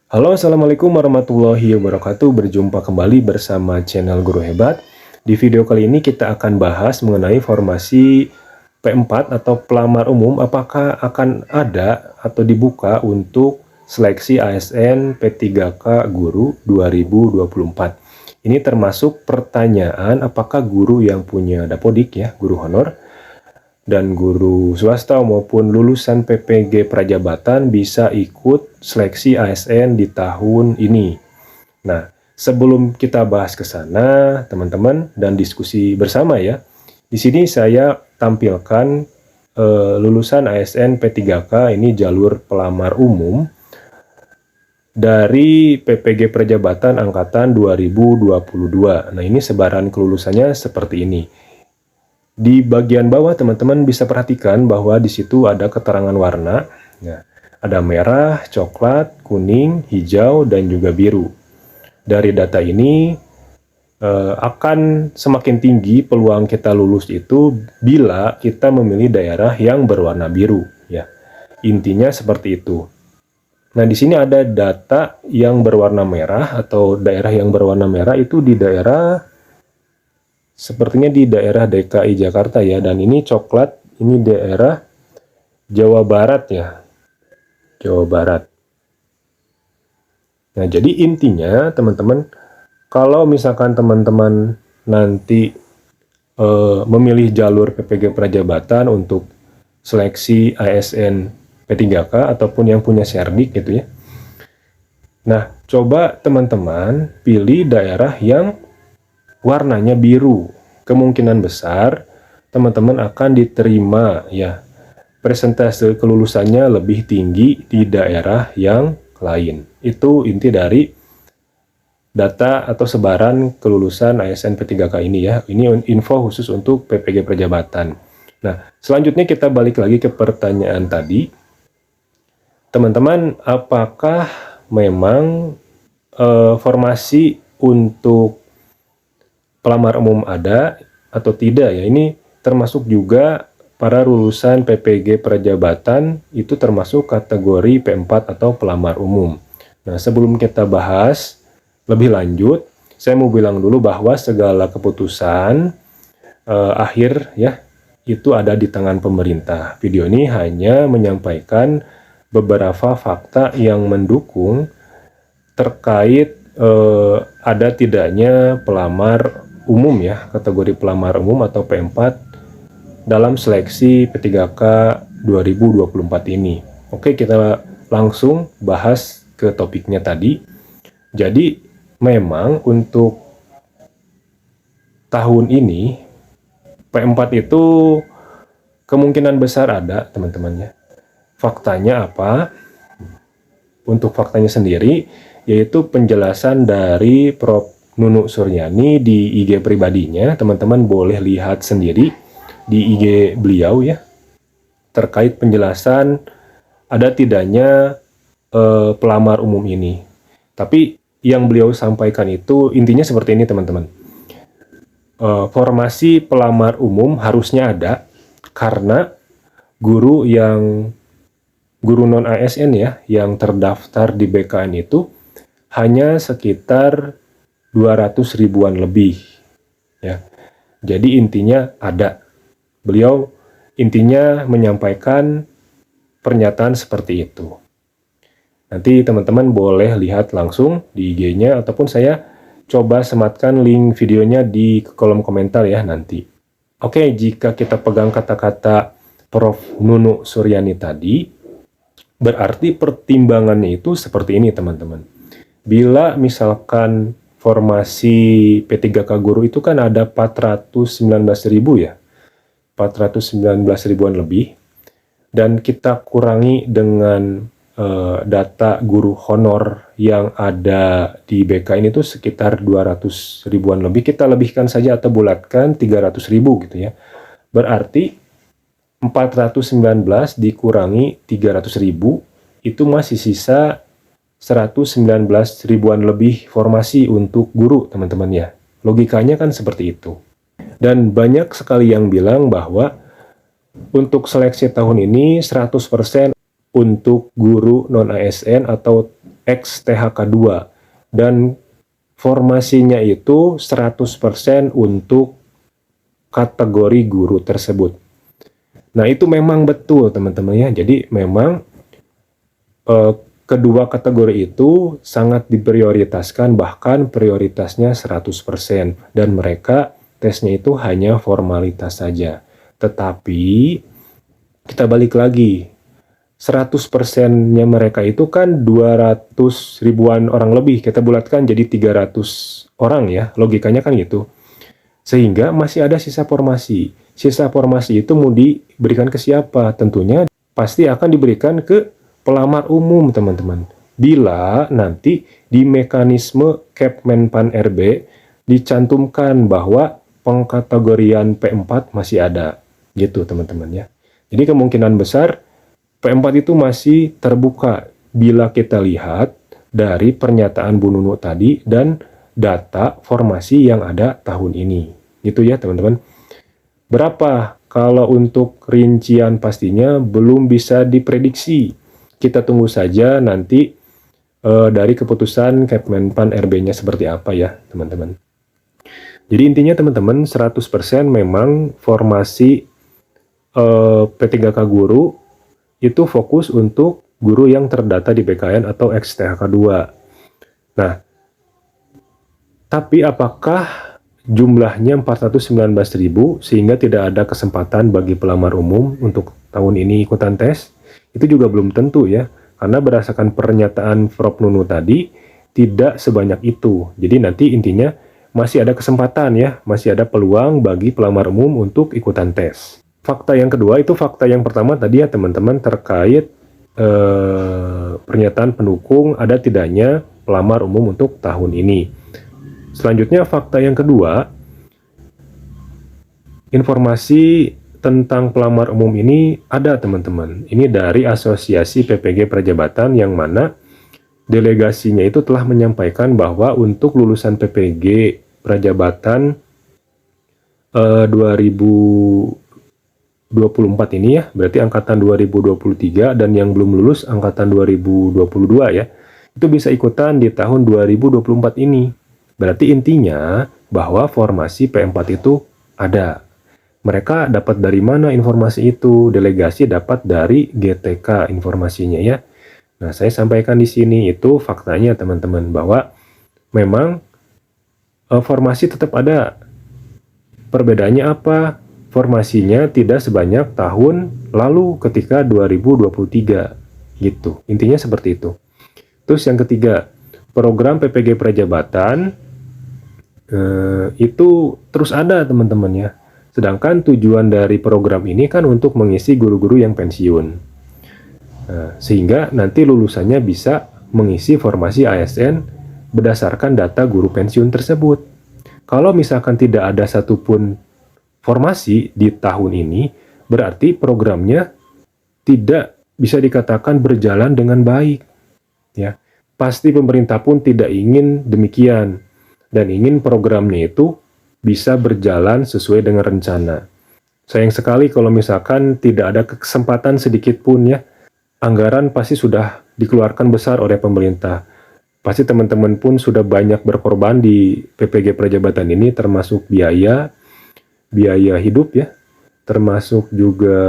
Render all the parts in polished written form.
Halo, Assalamualaikum warahmatullahi wabarakatuh. Berjumpa kembali bersama channel Guru Hebat. Di video kali ini kita akan bahas mengenai formasi P4 atau pelamar umum, apakah akan ada atau dibuka untuk seleksi ASN P3K Guru 2024. Ini termasuk pertanyaan apakah guru yang punya dapodik ya, guru honor, dan guru swasta maupun lulusan PPG Prajabatan bisa ikut seleksi ASN di tahun ini. Nah, sebelum kita bahas ke sana, teman-teman, dan diskusi bersama ya, di sini saya tampilkan lulusan ASN P3K, ini jalur pelamar umum dari PPG Prajabatan Angkatan 2022. Nah, ini sebaran kelulusannya seperti ini. Di bagian bawah teman-teman bisa perhatikan bahwa di situ ada keterangan warna. Nah, ada merah, coklat, kuning, hijau, dan juga biru. Dari data ini akan semakin tinggi peluang kita lulus itu bila kita memilih daerah yang berwarna biru ya. Intinya seperti itu. Nah, di sini ada data yang berwarna merah atau daerah yang berwarna merah itu di daerah sepertinya di daerah DKI Jakarta ya, dan ini coklat, ini daerah Jawa Barat ya, Jawa Barat. Nah, jadi intinya teman-teman, kalau misalkan teman-teman nanti memilih jalur PPG Prajabatan untuk seleksi ASN P3K ataupun yang punya Serdik gitu ya. Nah, coba teman-teman pilih daerah yang warnanya biru. Kemungkinan besar teman-teman akan diterima ya. Persentase kelulusannya lebih tinggi di daerah yang lain. Itu inti dari data atau sebaran kelulusan ASN P3K ini ya. Ini info khusus untuk PPG Prajabatan. Nah, selanjutnya kita balik lagi ke pertanyaan tadi. Teman-teman, apakah memang formasi untuk pelamar umum ada atau tidak ya? Ini termasuk juga para lulusan PPG Prajabatan, itu termasuk kategori P4 atau pelamar umum. Nah, sebelum kita bahas lebih lanjut, saya mau bilang dulu bahwa segala keputusan akhir ya itu ada di tangan pemerintah. Video ini hanya menyampaikan beberapa fakta yang mendukung terkait ada tidaknya pelamar umum ya, kategori pelamar umum atau P4 dalam seleksi P3K 2024 ini. Oke, kita langsung bahas ke topiknya tadi. Jadi memang untuk tahun ini P4 itu kemungkinan besar ada teman-temannya. Faktanya apa? Untuk faktanya sendiri yaitu penjelasan dari Prof. Nunu Suryani di IG pribadinya. Teman-teman boleh lihat sendiri di IG beliau ya, terkait penjelasan ada tidaknya pelamar umum ini. Tapi yang beliau sampaikan itu intinya seperti ini teman-teman. Formasi pelamar umum harusnya ada karena guru non ASN ya yang terdaftar di BKN itu hanya sekitar 200 ribuan lebih ya. Jadi intinya ada. Beliau intinya menyampaikan pernyataan seperti itu. Nanti teman-teman boleh lihat langsung di IG-nya ataupun saya coba sematkan link videonya di kolom komentar ya nanti. Oke, jika kita pegang kata-kata Prof. Nunu Suryani tadi, berarti pertimbangannya itu seperti ini teman-teman. Bila misalkan formasi P3K Guru itu kan ada 419.000 ya, 419 ribuan lebih, dan kita kurangi dengan data guru honor yang ada di BKN itu sekitar 200 ribuan lebih, kita lebihkan saja atau bulatkan 300 ribu gitu ya, berarti 419 dikurangi 300 ribu itu masih sisa 119 ribuan lebih formasi untuk guru teman-teman ya. Logikanya kan seperti itu. Dan banyak sekali yang bilang bahwa untuk seleksi tahun ini 100% untuk guru non-ASN atau ex-THK2 dan formasinya itu 100% untuk kategori guru tersebut. Nah, itu memang betul teman-teman ya. Jadi memang kedua kategori itu sangat diprioritaskan, bahkan prioritasnya 100%, dan mereka tesnya itu hanya formalitas saja. Tetapi kita balik lagi, 100%-nya mereka itu kan 200 ribuan orang lebih, kita bulatkan jadi 300 orang ya, logikanya kan gitu. Sehingga masih ada sisa formasi. Sisa formasi itu mau diberikan ke siapa? Tentunya pasti akan diberikan ke pelamar umum, teman-teman. Bila nanti di mekanisme Kepmenpan RB dicantumkan bahwa pengkategorian P4 masih ada. Gitu, teman-teman ya. Jadi kemungkinan besar P4 itu masih terbuka bila kita lihat dari pernyataan Bu Nunu tadi dan data formasi yang ada tahun ini. Gitu ya, teman-teman. Berapa? Kalau untuk rincian pastinya belum bisa diprediksi. Kita tunggu saja nanti dari keputusan Kepmenpan RB-nya seperti apa ya, teman-teman. Jadi intinya teman-teman 100% memang formasi P3K guru itu fokus untuk guru yang terdata di BKN atau ex-THK2. Nah, tapi apakah jumlahnya 419.000 sehingga tidak ada kesempatan bagi pelamar umum untuk tahun ini ikutan tes? Itu juga belum tentu ya, karena berdasarkan pernyataan Prof. Nunu tadi tidak sebanyak itu. Jadi nanti intinya masih ada kesempatan ya, masih ada peluang bagi pelamar umum untuk ikutan tes. Fakta yang kedua itu fakta yang pertama tadi ya teman-teman terkait pernyataan pendukung ada tidaknya pelamar umum untuk tahun ini. Selanjutnya fakta yang kedua, informasi tentang pelamar umum ini ada teman-teman. Ini dari Asosiasi PPG Prajabatan yang mana delegasinya itu telah menyampaikan bahwa untuk lulusan PPG Prajabatan 2024 ini ya, berarti angkatan 2023 dan yang belum lulus angkatan 2022 ya, itu bisa ikutan di tahun 2024 ini. Berarti intinya bahwa formasi P4 itu ada. Mereka dapat dari mana informasi itu? Delegasi dapat dari GTK informasinya ya. Nah, saya sampaikan di sini itu faktanya teman-teman bahwa memang formasi tetap ada. Perbedaannya apa? Formasinya tidak sebanyak tahun lalu ketika 2023 gitu. Intinya seperti itu. Terus yang ketiga, program PPG Prajabatan itu terus ada teman-teman ya. Sedangkan tujuan dari program ini kan untuk mengisi guru-guru yang pensiun. Sehingga nanti lulusannya bisa mengisi formasi ASN berdasarkan data guru pensiun tersebut. Kalau misalkan tidak ada satupun formasi di tahun ini, berarti programnya tidak bisa dikatakan berjalan dengan baik. Ya, pasti pemerintah pun tidak ingin demikian. Dan ingin programnya itu bisa berjalan sesuai dengan rencana. Sayang sekali kalau misalkan tidak ada kesempatan sedikit pun ya, anggaran pasti sudah dikeluarkan besar oleh pemerintah. Pasti teman-teman pun sudah banyak berkorban di PPG Prajabatan ini, termasuk biaya hidup ya, termasuk juga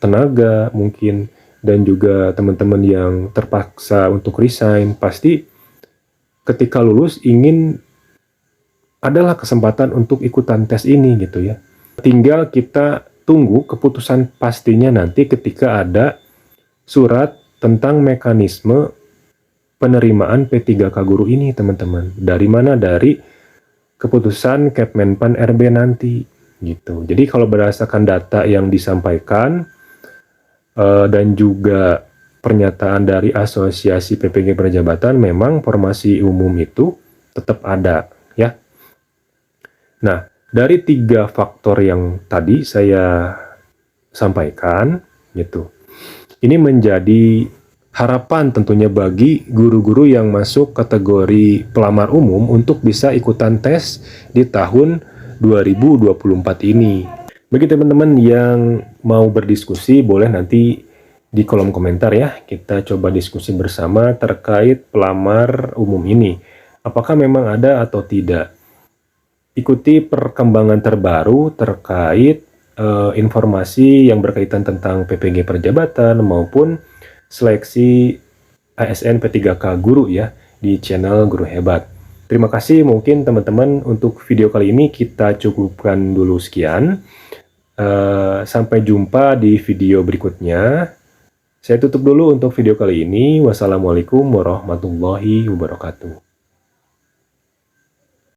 tenaga mungkin, dan juga teman-teman yang terpaksa untuk resign. Pasti ketika lulus ingin adalah kesempatan untuk ikutan tes ini gitu ya. Tinggal kita tunggu keputusan pastinya nanti ketika ada surat tentang mekanisme penerimaan P3K guru ini teman-teman. Dari mana? Dari keputusan Kepmenpan RB nanti gitu. Jadi kalau berdasarkan data yang disampaikan dan juga pernyataan dari Asosiasi PPG Prajabatan, memang formasi umum itu tetap ada ya. Nah, dari 3 faktor yang tadi saya sampaikan gitu, ini menjadi harapan tentunya bagi guru-guru yang masuk kategori pelamar umum untuk bisa ikutan tes di tahun 2024 ini. Bagi teman-teman yang mau berdiskusi, boleh nanti di kolom komentar ya. Kita coba diskusi bersama terkait pelamar umum ini. Apakah memang ada atau tidak? Ikuti perkembangan terbaru terkait informasi yang berkaitan tentang PPG Perjabatan maupun seleksi ASN P3K Guru ya di channel Guru Hebat. Terima kasih, mungkin teman-teman untuk video kali ini kita cukupkan dulu sekian. Sampai jumpa di video berikutnya. Saya tutup dulu untuk video kali ini. Wassalamualaikum warahmatullahi wabarakatuh.